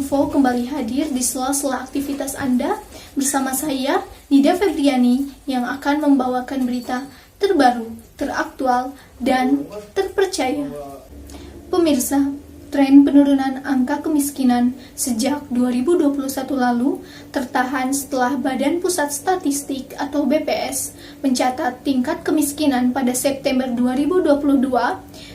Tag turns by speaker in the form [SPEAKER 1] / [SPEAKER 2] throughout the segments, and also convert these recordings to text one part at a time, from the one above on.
[SPEAKER 1] Info kembali hadir di sela-sela aktivitas Anda bersama saya, Nida Febriani, yang akan membawakan berita terbaru, teraktual, dan terpercaya. Pemirsa, tren penurunan angka kemiskinan sejak 2021 lalu tertahan setelah Badan Pusat Statistik atau BPS mencatat tingkat kemiskinan pada September 2022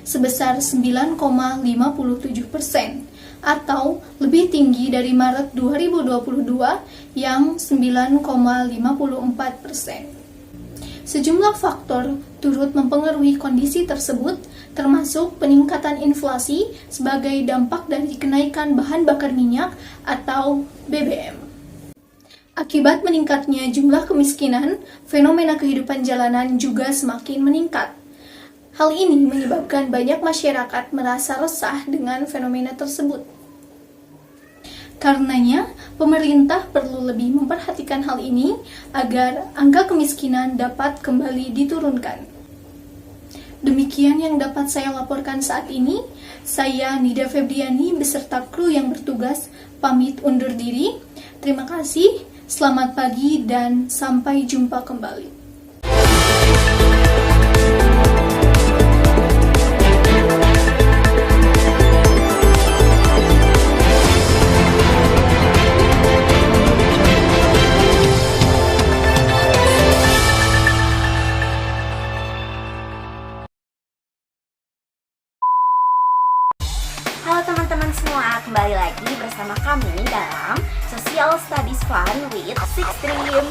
[SPEAKER 1] sebesar 9,57% atau lebih tinggi dari Maret 2022 yang 9,54%. Sejumlah faktor turut mempengaruhi kondisi tersebut, termasuk peningkatan inflasi sebagai dampak dari kenaikan bahan bakar minyak atau BBM. Akibat meningkatnya jumlah kemiskinan, fenomena kehidupan jalanan juga semakin meningkat. Hal ini menyebabkan banyak masyarakat merasa resah dengan fenomena tersebut. Karenanya, pemerintah perlu lebih memperhatikan hal ini agar angka kemiskinan dapat kembali diturunkan. Demikian yang dapat saya laporkan saat ini. Saya Nida Febriani beserta kru yang bertugas pamit undur diri. Terima kasih, selamat pagi dan sampai jumpa kembali.
[SPEAKER 2] Halo teman-teman semua, kembali lagi bersama kami dalam Social Studies Fun with Six Stream.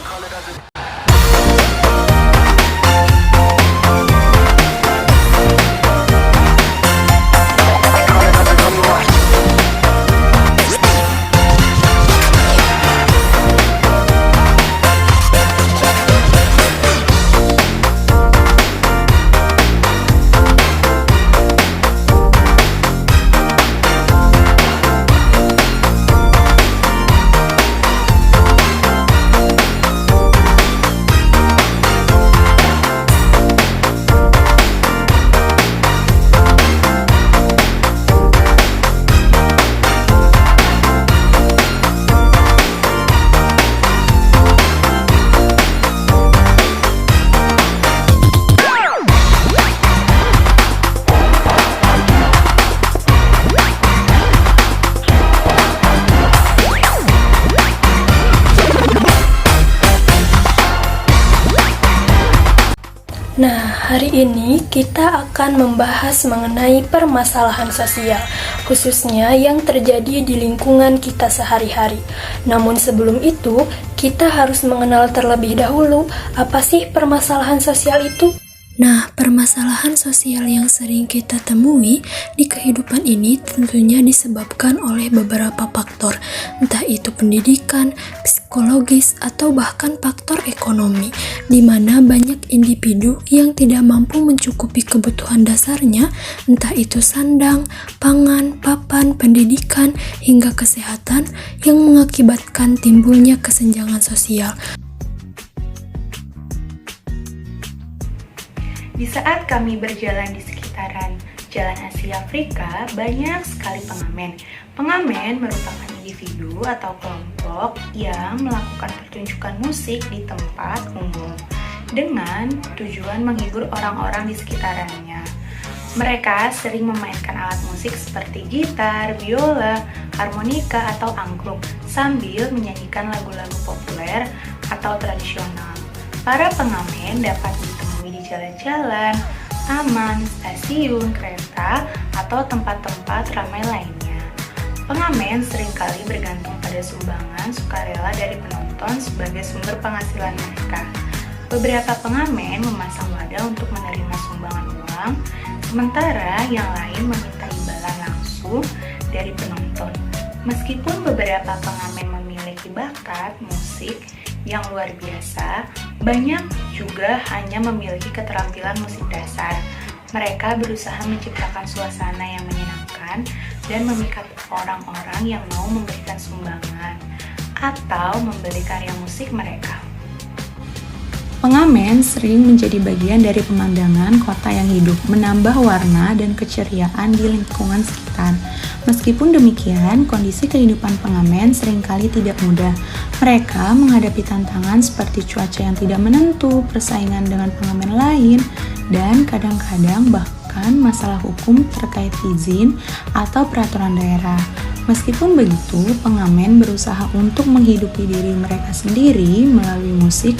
[SPEAKER 3] Nah, hari ini kita akan membahas mengenai permasalahan sosial, khususnya yang terjadi di lingkungan kita sehari-hari. Namun sebelum itu, kita harus mengenal terlebih dahulu apa sih permasalahan sosial itu.
[SPEAKER 4] Nah, permasalahan sosial yang sering kita temui di kehidupan ini tentunya disebabkan oleh beberapa faktor, entah itu pendidikan, psikologis, atau bahkan faktor ekonomi, di mana banyak individu yang tidak mampu mencukupi kebutuhan dasarnya, entah itu sandang, pangan, papan, pendidikan, hingga kesehatan, yang mengakibatkan timbulnya kesenjangan sosial.
[SPEAKER 5] Di saat kami berjalan di sekitaran Jalan Asia Afrika, banyak sekali pengamen. Pengamen merupakan individu atau kelompok yang melakukan pertunjukan musik di tempat umum dengan tujuan menghibur orang-orang di sekitarnya. Mereka sering memainkan alat musik seperti gitar, biola, harmonika, atau angklung sambil menyanyikan lagu-lagu populer atau tradisional. Para pengamen dapat ditemui di jalan-jalan, taman, stasiun, kereta, atau tempat-tempat ramai lainnya. Pengamen seringkali bergantung pada sumbangan sukarela dari penonton sebagai sumber penghasilan mereka. Beberapa pengamen memasang wadah untuk menerima sumbangan uang, sementara yang lain meminta imbalan langsung dari penonton. Meskipun beberapa pengamen memiliki bakat musik yang luar biasa, banyak juga hanya memiliki keterampilan musik dasar. Mereka berusaha menciptakan suasana yang menyenangkan dan memikat orang-orang yang mau memberikan sumbangan atau membeli karya musik mereka.
[SPEAKER 6] Pengamen sering menjadi bagian dari pemandangan kota yang hidup, menambah warna dan keceriaan di lingkungan sekitar. Meskipun demikian, kondisi kehidupan pengamen seringkali tidak mudah. Mereka menghadapi tantangan seperti cuaca yang tidak menentu, persaingan dengan pengamen lain, dan kadang-kadang bahkan masalah hukum terkait izin atau peraturan daerah. Meskipun begitu, pengamen berusaha untuk menghidupi diri mereka sendiri melalui musik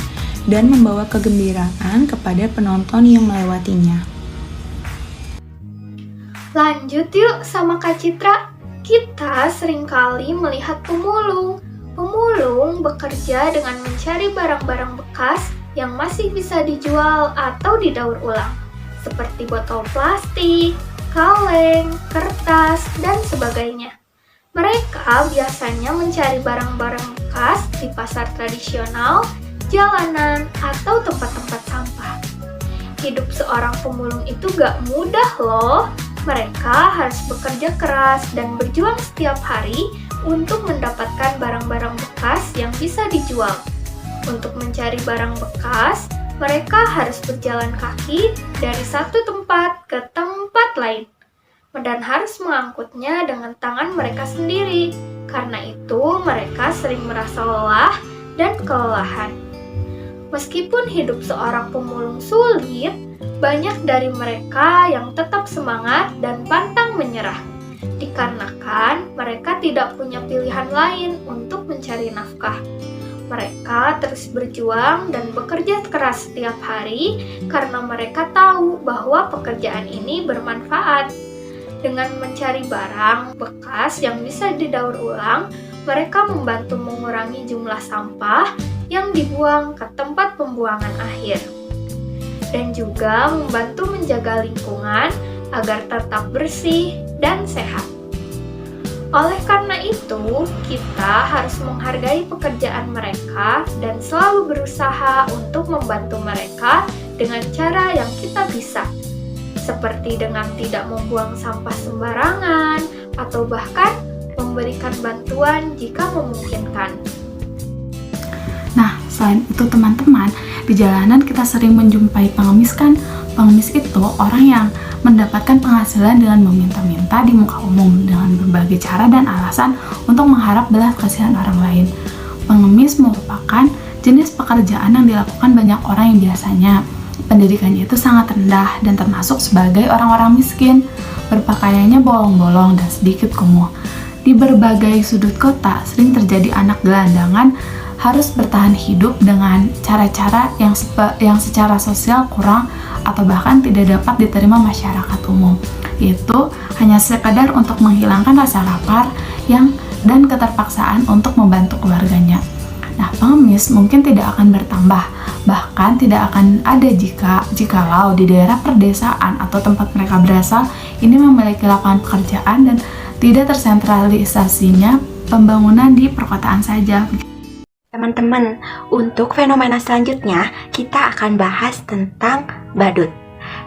[SPEAKER 6] dan membawa kegembiraan kepada penonton yang melewatinya.
[SPEAKER 1] Lanjut yuk sama Kak Citra. Kita seringkali melihat pemulung. Pemulung bekerja dengan mencari barang-barang bekas yang masih bisa dijual atau didaur ulang, seperti botol plastik, kaleng, kertas, dan sebagainya. Mereka biasanya mencari barang-barang bekas di pasar tradisional, jalanan, atau tempat-tempat sampah. Hidup seorang pemulung itu gak mudah loh. Mereka harus bekerja keras dan berjuang setiap hari untuk mendapatkan barang-barang bekas yang bisa dijual. Untuk mencari barang bekas, mereka harus berjalan kaki dari satu tempat ke tempat lain, dan harus mengangkutnya dengan tangan mereka sendiri. Karena itu, mereka sering merasa lelah dan kelelahan. Meskipun hidup seorang pemulung sulit, banyak dari mereka yang tetap semangat dan pantang menyerah, dikarenakan mereka tidak punya pilihan lain untuk mencari nafkah. Mereka terus berjuang dan bekerja keras setiap hari karena mereka tahu bahwa pekerjaan ini bermanfaat. Dengan mencari barang bekas yang bisa didaur ulang, mereka membantu mengurangi jumlah sampah yang dibuang ke tempat pembuangan akhir, dan juga membantu menjaga lingkungan agar tetap bersih dan sehat. Oleh karena itu, kita harus menghargai pekerjaan mereka dan selalu berusaha untuk membantu mereka dengan cara yang kita bisa, seperti dengan tidak membuang sampah sembarangan atau bahkan memberikan bantuan jika memungkinkan.
[SPEAKER 7] Nah, selain itu teman-teman, di jalanan kita sering menjumpai pengemis kan. Pengemis itu orang yang mendapatkan penghasilan dengan meminta-minta di muka umum dengan berbagai cara dan alasan untuk mengharap belas kasihan orang lain. Pengemis merupakan jenis pekerjaan yang dilakukan banyak orang yang biasanya pendidikannya itu sangat rendah dan termasuk sebagai orang-orang miskin. Berpakaiannya bolong-bolong dan sedikit kumuh. Di berbagai sudut kota sering terjadi anak gelandangan harus bertahan hidup dengan cara-cara yang secara sosial kurang atau bahkan tidak dapat diterima masyarakat umum. Itu hanya sekadar untuk menghilangkan rasa lapar dan keterpaksaan untuk membantu keluarganya. Nah, pengemis mungkin tidak akan bertambah, bahkan tidak akan ada jikalau di daerah perdesaan atau tempat mereka berasal ini memiliki lapangan pekerjaan dan tidak tersentralisasinya pembangunan di perkotaan saja.
[SPEAKER 2] Teman-teman, untuk fenomena selanjutnya kita akan bahas tentang badut.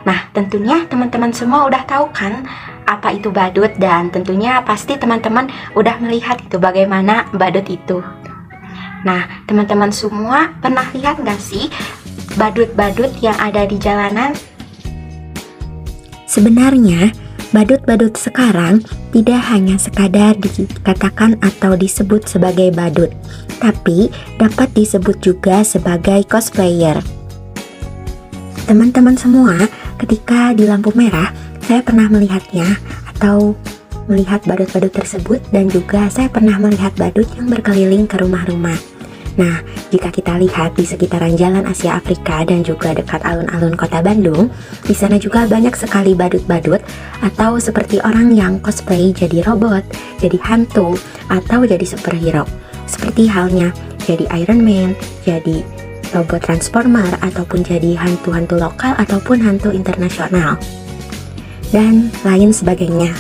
[SPEAKER 2] Nah, tentunya teman-teman semua udah tahu kan apa itu badut, dan tentunya pasti teman-teman udah melihat itu bagaimana badut itu. Nah, teman-teman semua pernah lihat gak sih badut-badut yang ada di jalanan?
[SPEAKER 8] Sebenarnya, badut-badut sekarang tidak hanya sekadar dikatakan atau disebut sebagai badut, tapi dapat disebut juga sebagai cosplayer. Teman-teman semua, ketika di lampu merah, saya pernah melihatnya atau melihat badut-badut tersebut, dan juga saya pernah melihat badut yang berkeliling ke rumah-rumah. Nah, jika kita lihat di sekitaran Jalan Asia Afrika dan juga dekat alun-alun kota Bandung, di sana juga banyak sekali badut-badut atau seperti orang yang cosplay jadi robot, jadi hantu, atau jadi superhero. Seperti halnya jadi Iron Man, jadi robot Transformer, ataupun jadi hantu-hantu lokal ataupun hantu internasional, dan lain sebagainya.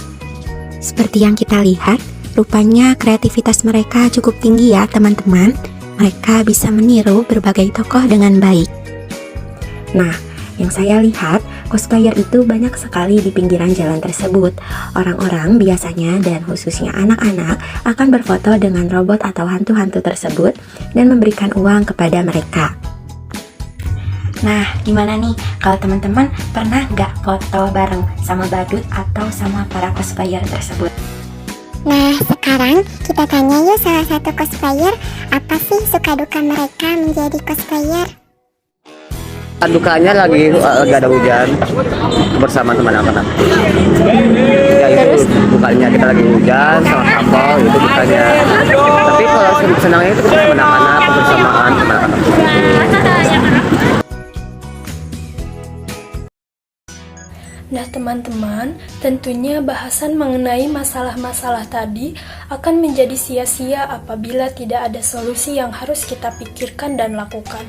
[SPEAKER 8] Seperti yang kita lihat, rupanya kreativitas mereka cukup tinggi ya teman-teman. Mereka bisa meniru berbagai tokoh dengan baik. Nah, yang saya lihat, cosplayer itu banyak sekali di pinggiran jalan tersebut. Orang-orang biasanya dan khususnya anak-anak akan berfoto dengan robot atau hantu-hantu tersebut dan memberikan uang kepada mereka.
[SPEAKER 2] Nah, gimana nih kalau teman-teman pernah nggak foto bareng sama badut atau sama para cosplayer tersebut?
[SPEAKER 9] Nah, sekarang kita tanya yuk salah satu cosplayer, apa sih suka duka mereka menjadi cosplayer?
[SPEAKER 10] Dukanya lagi ada hujan bersama teman-teman. Ya itu dukanya, kita lagi hujan sama kapal, itu dukanya. Tapi kalau senangnya itu kita anak-anak kebersamaan anak-anak.
[SPEAKER 3] Nah teman-teman, tentunya bahasan mengenai masalah-masalah tadi akan menjadi sia-sia apabila tidak ada solusi yang harus kita pikirkan dan lakukan.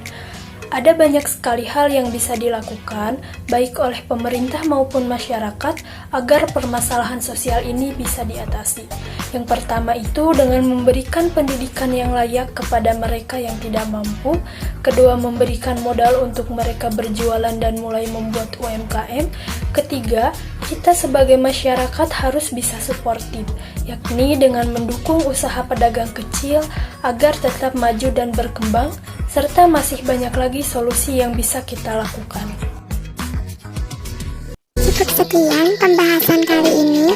[SPEAKER 3] Ada banyak sekali hal yang bisa dilakukan, baik oleh pemerintah maupun masyarakat, agar permasalahan sosial ini bisa diatasi. Yang pertama itu dengan memberikan pendidikan yang layak kepada mereka yang tidak mampu. Kedua, memberikan modal untuk mereka berjualan dan mulai membuat UMKM. Ketiga, kita sebagai masyarakat harus bisa suportif, yakni dengan mendukung usaha pedagang kecil agar tetap maju dan berkembang, serta masih banyak lagi solusi yang bisa kita lakukan.
[SPEAKER 9] Cukup sekian pembahasan kali ini.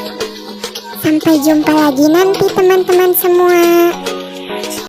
[SPEAKER 9] Sampai jumpa lagi nanti teman-teman semua.